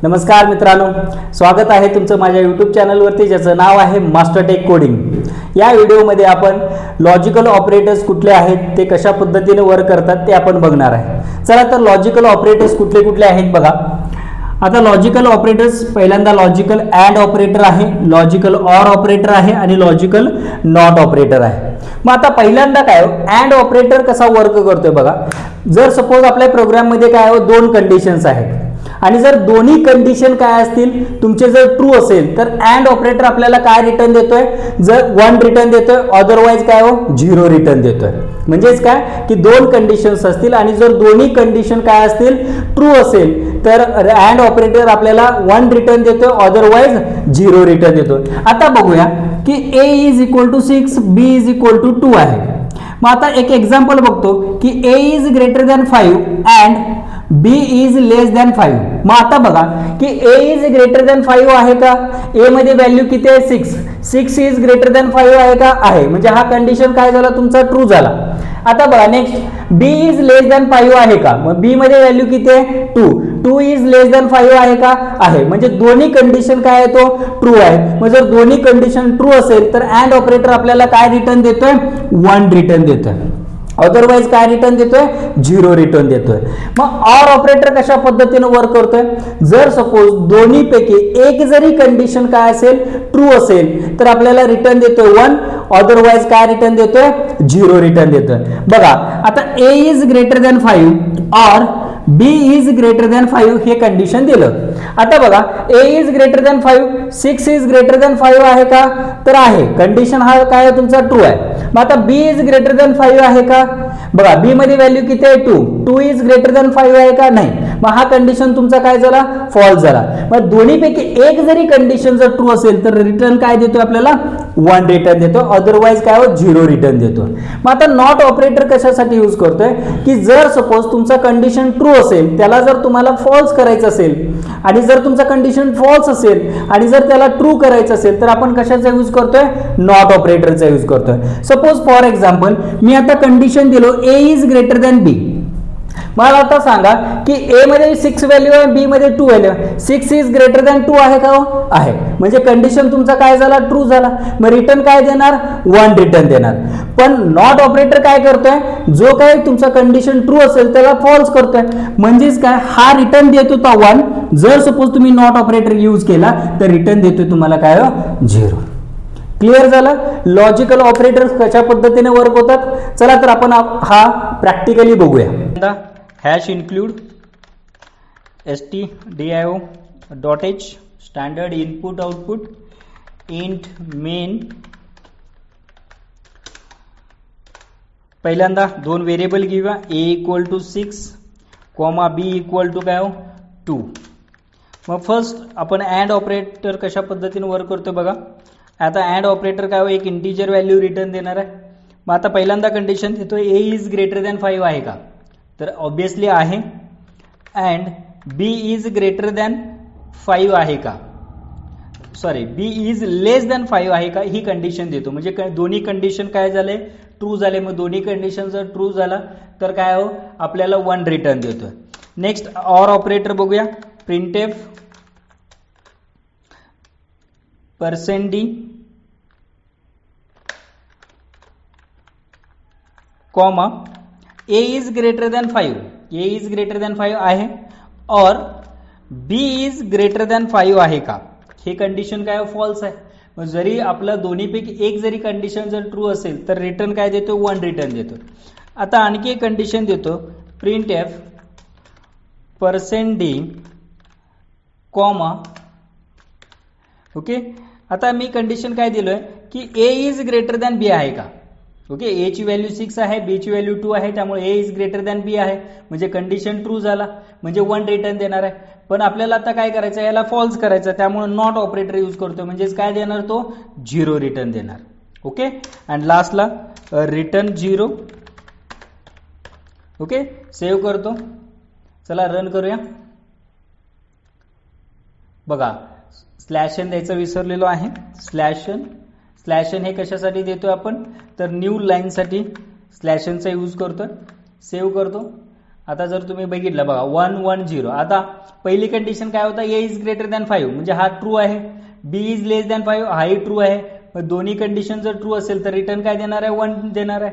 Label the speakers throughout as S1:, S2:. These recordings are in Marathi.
S1: नमस्कार मित्रांनो, स्वागत आहे तुमचं माझ्या यूट्यूब चॅनलवरती ज्याचं नाव आहे मास्टर टेक कोडिंग। या व्हिडिओमध्ये आपण लॉजिकल ऑपरेटर्स कुठले आहेत, ते कशा पद्धतीने वर्क करतात ते आपण बघणार आहे। चला तर लॉजिकल ऑपरेटर्स कुठले कुठले आहेत बघा। आता लॉजिकल ऑपरेटर्स पहिल्यांदा लॉजिकल अँड ऑपरेटर आहे, लॉजिकल ऑर ऑपरेटर आहे आणि लॉजिकल नॉट ऑपरेटर आहे। मग आता पहिल्यांदा काय अँड ऑपरेटर कसा वर्क करतोय बघा। जर सपोज आपल्या प्रोग्राम मध्ये काय दोन कंडिशन्स आहेत आणि जर दोन्ही कंडिशन काय असतील तुमचे जर ट्रू असेल तर अँड ऑपरेटर आपल्याला काय रिटर्न देतोय, जर 1 रिटर्न देतोय, अदरवाइज काय 0 रिटर्न देतोय। म्हणजेच काय की दोन कंडिशन्स असतील आणि जर दोन्ही कंडिशन काय असतील ट्रू असेल तर अँड ऑपरेटर आपल्याला 1 रिटर्न देतोय, अदरवाइज 0 रिटर्न देतोय। आता बघूया की a = 6 b = 2 आहे। मग आता एक एक्झाम्पल बघतो की a is greater than 5 and b is less than 5। मग आता बघा की a is greater than 5 आहे का, a मध्ये व्हॅल्यू किती आहे 6 is greater than 5 आहे का, आहे। म्हणजे हा कंडिशन काय झाला तुमचा ट्रू झाला। आता बघा next b is less than 5 आहे का, मग b मध्ये व्हॅल्यू किती आहे 2 is less than 5 आहे का, आहे। म्हणजे दोन्ही कंडिशन काय आहे तो ट्रू आहे। मग जर दोन्ही कंडिशन ट्रू असेल तर अँड ऑपरेटर आपल्याला काय रिटर्न देतोय 1 रिटर्न देतोय, अदरवाइज काय रिटर्न देतोय 0 रिटर्न देतोय। मग ऑर ऑपरेटर कशा पद्धतीने वर्क करतोय, जर सपोज दोन्ही पैकी एक जरी कंडिशन काय असेल ट्रू असेल तर आपल्याला रिटर्न देतोय 1, अदरवाइज काय रिटर्न देतोय 0 रिटर्न देतोय। बघा आता a is greater than 5 और b is greater than 5 हे कंडिशन दिलं। आता बघा a is greater than 5, 6 is greater than 5 आहे का, तर आहे। कंडिशन हा काय तुमचा ट्रू आहे। मग आता b is greater than 5 आहे का, बघा b मध्ये व्हॅल्यू किती आहे 2 is greater than 5 आहे का, नाही। मग हा कंडिशन तुमचा काय झाला फॉल्स झाला। मग दोन्हीपैकी एक जरी कंडिशन जर ट्रू असेल तर रिटर्न काय देतो आपल्याला 1 रिटर्न देतो, अदरवाइज काय 0 रिटर्न देतो। मग आता नॉट ऑपरेटर कशासाठी यूज करतोय की जर सपोज तुमचा कंडिशन ट्रू असेल त्याला जर तुम्हाला फॉल्स करायचं असेल आणि जर तुमचा कंडिशन फॉल्स असेल आणि जर त्याला ट्रू करायचं असेल तर आपण कशाचा यूज करतोय नॉट ऑपरेटरचा यूज करतोय। सपोज फॉर एक्झाम्पल मी आता कंडिशन दिलो a is greater than b। मला आता सांगा की a मध्ये 6 व्हॅल्यू आहे, b मध्ये 2 व्हॅल्यू आहे, 6 is greater than 2 आहे का, आहे। म्हणजे कंडिशन तुमचा काय झाला ट्रू झाला। मग रिटर्न काय देणार 1 रिटर्न देणार। पण नॉट ऑपरेटर काय करतोय, जो काय तुमचा कंडिशन ट्रू असेल त्याला फॉल्स करतोय। म्हणजेच काय हा रिटर्न देत होता 1, जर सपोज तुम्ही नॉट ऑपरेटर यूज केला तर रिटर्न देतोय तुम्हाला काय 0। क्लिअर झालं लॉजिकल ऑपरेटर्स कशा पद्धतीने वर्क होतात। चला तर आपण हा प्रॅक्टिकली बघूया। Hash include stdio.h standard input output int main. पहिल्यांदा दोन व्हेरिएबल घेऊया, a = 6 b = काय 2। मग फर्स्ट आपण अँड ऑपरेटर कशा पद्धतीने वर्क करतो बघा। आता अँड ऑपरेटर काय एक इंटिजर व्हॅल्यू रिटर्न देणार आहे। मग आता पहिल्यांदा कंडिशन देतोय a is greater than 5 आहे का, तर ऑब्विसली आहे। And b is greater than 5 आहे का, sorry b is less than 5 आहे का, ही कंडिशन देतो। म्हणजे दोन्ही कंडिशन काय झाले ट्रू झाले। मग दोन्ही कंडिशन जर ट्रू झाला तर काय आपल्याला 1 रिटर्न देतोय। नेक्स्ट ऑर ऑपरेटर बघूया, printf %d comma a is greater than 5, a is greater than 5 आहे और b is greater than 5 आहे का, हे कंडिशन काय फॉल्स आहे। मग जरी आपला दोन्हीपैकी एक जरी कंडिशन जर ट्रू असेल तर रिटर्न काय देतो 1 रिटर्न देतो। आता आणखी एक कंडिशन देतो, printf %d कॉमा ओके। आता मी कंडिशन काय दिलोय की a is greater than b आहे का, ओके। a ची व्हॅल्यू 6 आहे, b ची व्हॅल्यू 2 आहे, त्यामुळे a is greater than b आहे। म्हणजे कंडिशन ट्रू झाला, म्हणजे 1 रिटर्न देणार आहे। पण आपल्याला आता काय करायचं, याला फॉल्स करायचं, त्यामुळे नॉट ऑपरेटर यूज करतोय। म्हणजेच काय देणार तो 0 रिटर्न देणार, ओके। अँड लास्टला रिटर्न 0, ओके। सेव्ह करतो, चला रन करूया। बघा /n द्यायचं विसरलेलो आहे। /n हे कशासाठी देतो आपण, तर न्यू लाईन साठी /n चा यूज करतोय। सेव्ह करतो आता जर तुम्ही बघितलं बघा 1 1 0, आता पहिली कंडिशन काय होता, ए इज ग्रेटर दॅन 5 म्हणजे हा ट्रू आहे, बी इज लेस दॅन 5 हाही ट्रू आहे. दोन्ही कंडिशन जर ट्रू असेल तर रिटर्न काय देणार आहे, 1 देणार आहे.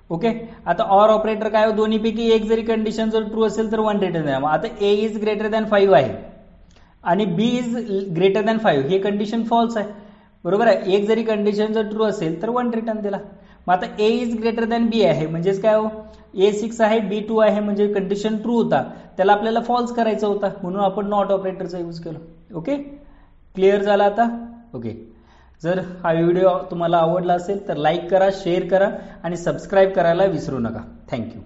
S1: ओके, आता ऑर ऑपरेटर काय, दोन्हीपैकी एक जरी कंडिशन जर ट्रू असेल तर 1 रिटर्न देणार. आता ए इज ग्रेटर दॅन 5 आहे आणि बी इज ग्रेटर दॅन 5 हे कंडिशन फॉल्स आहे, बरोबर आहे. एक जरी कंडिशन जर ट्रू असेल तर 1 रिटर्न दिला. मग आता ए इज ग्रेटर दॅन बी आहे म्हणजेच काय हो, ए 6 आहे बी 2 आहे म्हणजे कंडिशन ट्रू होता, त्याला आपल्याला फॉल्स करायचा होता म्हणून आपण नॉट ऑपरेटरचा यूज केला. ओके, क्लिअर झाला आता. ओके, जर हा व्हिडिओ तुम्हाला आवडला असेल तर लाईक करा, शेअर करा आणि सबस्क्राईब करायला विसरू नका. थँक्यू.